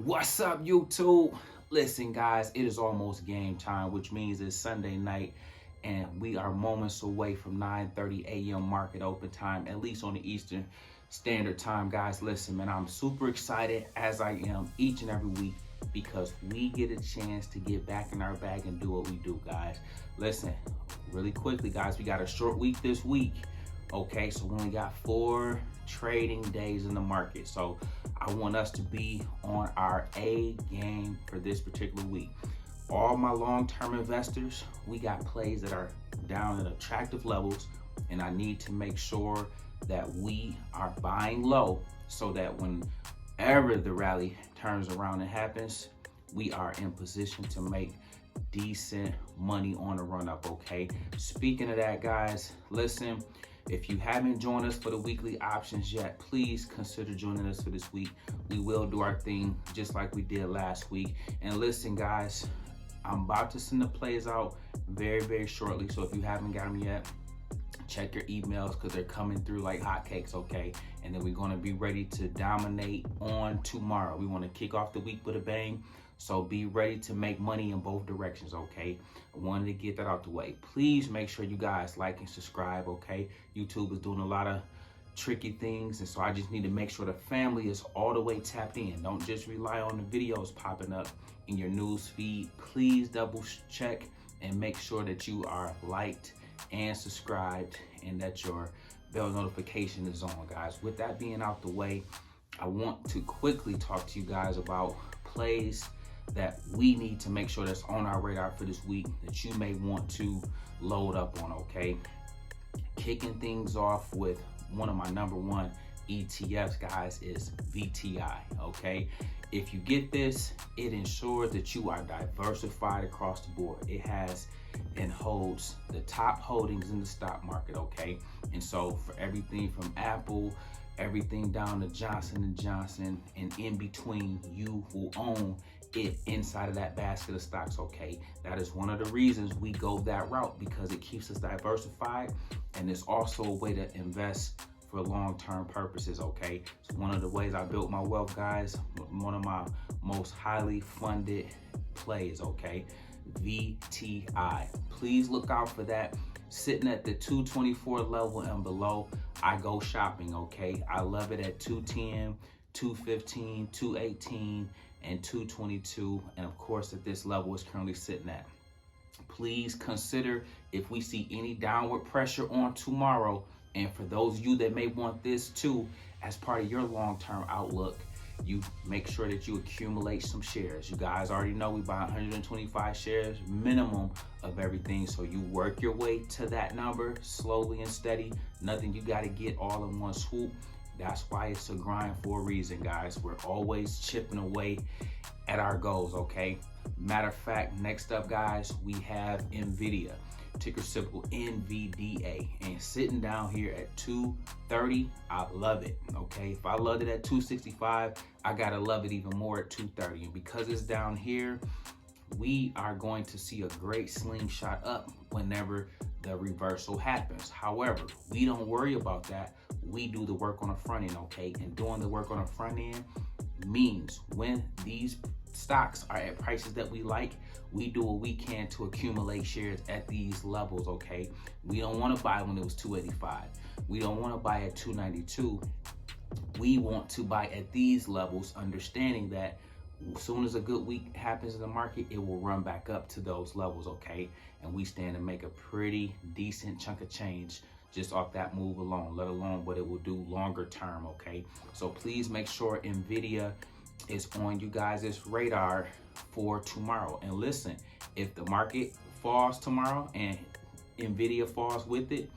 What's up, YouTube? Listen, guys, it is almost game time, which means it's Sunday night, and we are moments away from 9:30 a.m. market open time, at least on the Eastern Standard Time. Guys, listen, man, I'm super excited, as I am each and every week, because we get a chance to get back in our bag and do what we do, guys. Listen, really quickly, guys, we got a short week this week. Okay, so we only got 4 trading days in the market. So I want us to be on our A game for this particular week. All my long-term investors, we got plays that are down at attractive levels, and I need to make sure that we are buying low so that whenever the rally turns around and happens, we are in position to make decent money on the run up. Okay, speaking of that, guys, listen, if you haven't joined us for the weekly options yet, please consider joining us for this week. We will do our thing just like we did last week. And listen, guys, I'm about to send the plays out very, very shortly. So if you haven't got them yet, check your emails because they're coming through like hotcakes, okay? And then we're going to be ready to dominate on tomorrow. We want to kick off the week with a bang. So be ready to make money in both directions, okay? I wanted to get that out the way. Please make sure you guys like and subscribe, okay? YouTube is doing a lot of tricky things, and so I just need to make sure the family is all the way tapped in. Don't just rely on the videos popping up in your news feed. Please double check and make sure that you are liked and subscribed and that your bell notification is on, guys. With that being out the way, I want to quickly talk to you guys about plays that we need to make sure that's on our radar for this week that you may want to load up on, okay? Kicking things off with one of my #1 ETFs, guys, is VTI, okay? If you get this, it ensures that you are diversified across the board. It has and holds the top holdings in the stock market, okay? And so for everything from Apple, everything down to Johnson & Johnson, and in between, you will own it inside of that basket of stocks, okay? That is one of the reasons we go that route, because it keeps us diversified, and it's also a way to invest for long-term purposes, okay? It's one of the ways I built my wealth, guys. One of my most highly funded plays, okay? VTI. Please look out for that. Sitting at the 224 level and below, I go shopping, okay? I love it at 210, 215, 218, and 222, and of course at this level is currently sitting at. Please consider if we see any downward pressure on tomorrow, and for those of you that may want this too as part of your long-term outlook, you make sure that you accumulate some shares. You guys already know we buy 125 shares minimum of everything, so you work your way to that number slowly and steady. Nothing you got to get all in one swoop. That's why it's a grind for a reason, guys. We're always chipping away at our goals, okay? Matter of fact, next up, guys, we have NVDA, ticker symbol NVDA, and sitting down here at 230, I love it, okay? If I loved it at 265, I gotta love it even more at 230. And because it's down here, we are going to see a great slingshot up whenever the reversal happens. However, we don't worry about that. We do the work on the front end, okay? And doing the work on the front end means when these stocks are at prices that we like, we do what we can to accumulate shares at these levels, okay? We don't want to buy when it was 285. We don't want to buy at 292. We want to buy at these levels, understanding that as soon as a good week happens in the market, it will run back up to those levels, okay? And we stand to make a pretty decent chunk of change just off that move alone, let alone what it will do longer term, okay? So please make sure NVIDIA is on you guys' radar for tomorrow. And listen, if the market falls tomorrow and NVIDIA falls with it,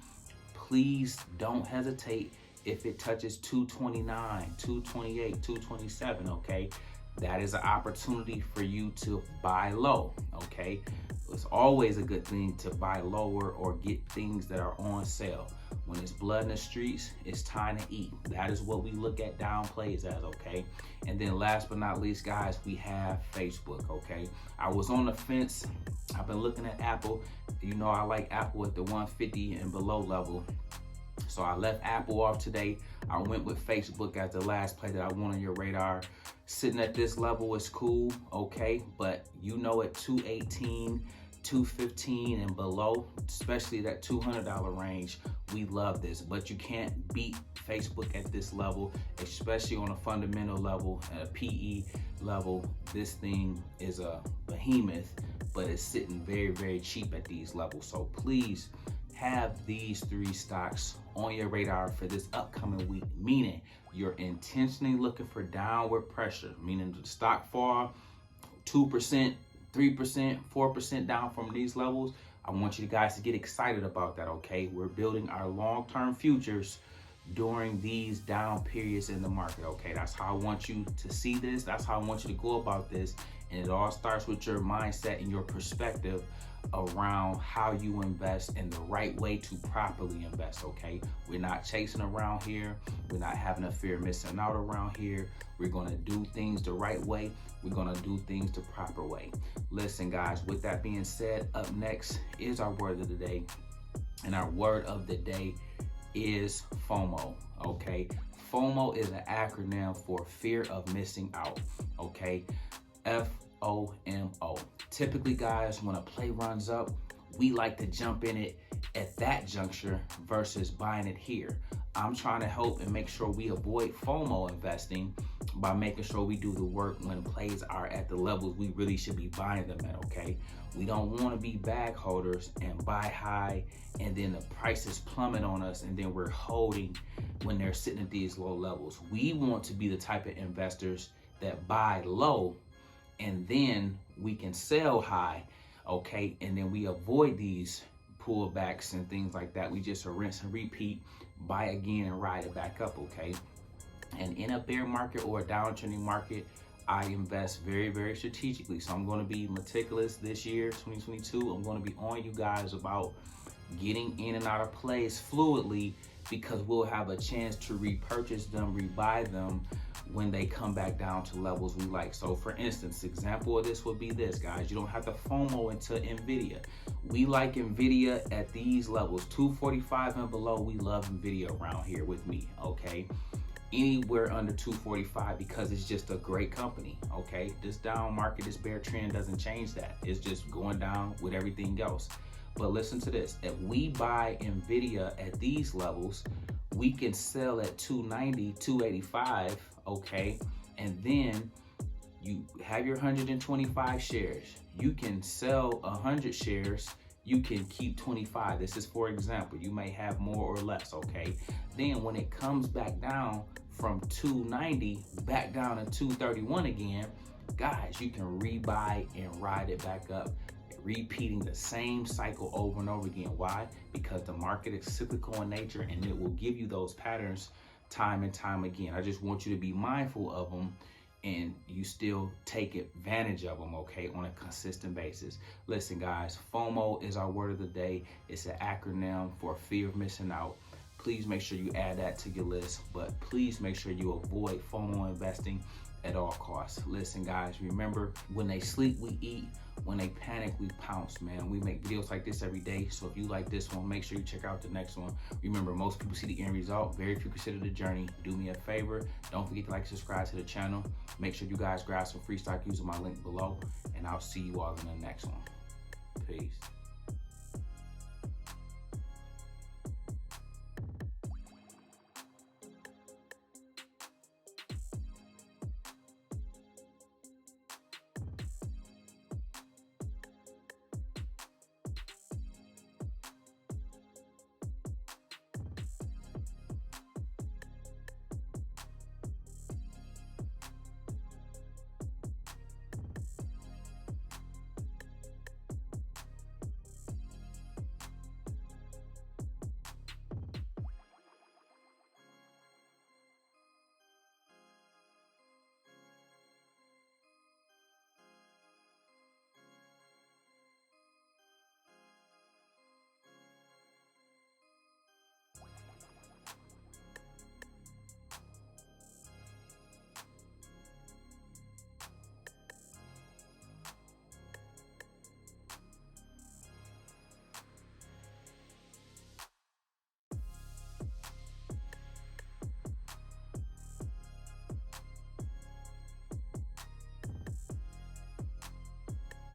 please don't hesitate if it touches 229, 228, 227, okay? That is an opportunity for you to buy low, okay? It's always a good thing to buy lower or get things that are on sale. When it's blood in the streets, it's time to eat. That is what we look at down plays as, okay? And then last but not least, guys, we have Facebook, okay? I was on the fence. I've been looking at Apple. You know, I like Apple at the 150 and below level. So I left Apple off today. I went with Facebook as the last play that I want on your radar. Sitting at this level is cool, okay, but you know at 218, 215 and below, especially that $200 range, we love this. But you can't beat Facebook at this level, especially on a fundamental level, at a PE level. This thing is a behemoth, but it's sitting very, very cheap at these levels. So please have these 3 stocks on your radar for this upcoming week, meaning you're intentionally looking for downward pressure, meaning the stock fall 2%, 3%, 4% down from these levels. I want you guys to get excited about that, okay? We're building our long-term futures during these down periods in the market, okay? That's how I want you to see this. That's how I want you to go about this. And it all starts with your mindset and your perspective around how you invest and the right way to properly invest, okay? We're not chasing around here. We're not having a fear of missing out around here. We're gonna do things the right way. We're gonna do things the proper way. Listen, guys, with that being said, up next is our word of the day. And our word of the day is FOMO, okay? FOMO is an acronym for fear of missing out, okay? FOMO. Typically, guys, when a play runs up, we like to jump in it at that juncture versus buying it here. I'm trying to help and make sure we avoid FOMO investing by making sure we do the work when plays are at the levels we really should be buying them at, okay? We don't want to be bag holders and buy high and then the prices plummet on us and then we're holding when they're sitting at these low levels. We want to be the type of investors that buy low and then we can sell high, okay? And then we avoid these pullbacks and things like that. We just rinse and repeat, buy again and ride it back up, okay? And in a bear market or a downtrending market, I invest very, very strategically. So I'm going to be meticulous this year, 2022. I'm going to be on you guys about getting in and out of plays fluidly because we'll have a chance to repurchase them, rebuy them when they come back down to levels we like. So for instance, example of this would be this, guys. You don't have to FOMO into NVDA. We like NVDA at these levels, 245 and below. We love NVIDIA around here with me, okay? Anywhere under 245 because it's just a great company, okay? This down market, this bear trend doesn't change that. It's just going down with everything else. But listen to this. If we buy NVIDIA at these levels, we can sell at 290, 285, okay? And then you have your 125 shares. You can sell 100 shares. You can keep 25. This is for example. You may have more or less, okay? Then when it comes back down from 290 back down to 231 again, guys, you can rebuy and ride it back up, repeating the same cycle over and over again. Why? Because the market is cyclical in nature and it will give you those patterns time and time again. I just want you to be mindful of them and you still take advantage of them, okay, on a consistent basis. Listen, guys, FOMO is our word of the day. It's an acronym for fear of missing out. Please make sure you add that to your list, but please make sure you avoid FOMO investing at all costs. Listen, guys, remember, when they sleep, we eat. When they panic, we pounce, man. We make videos like this every day. So if you like this one, make sure you check out the next one. Remember, most people see the end result. Very few consider the journey. Do me a favor. Don't forget to like, subscribe to the channel. Make sure you guys grab some free stock using my link below. And I'll see you all in the next one. Peace.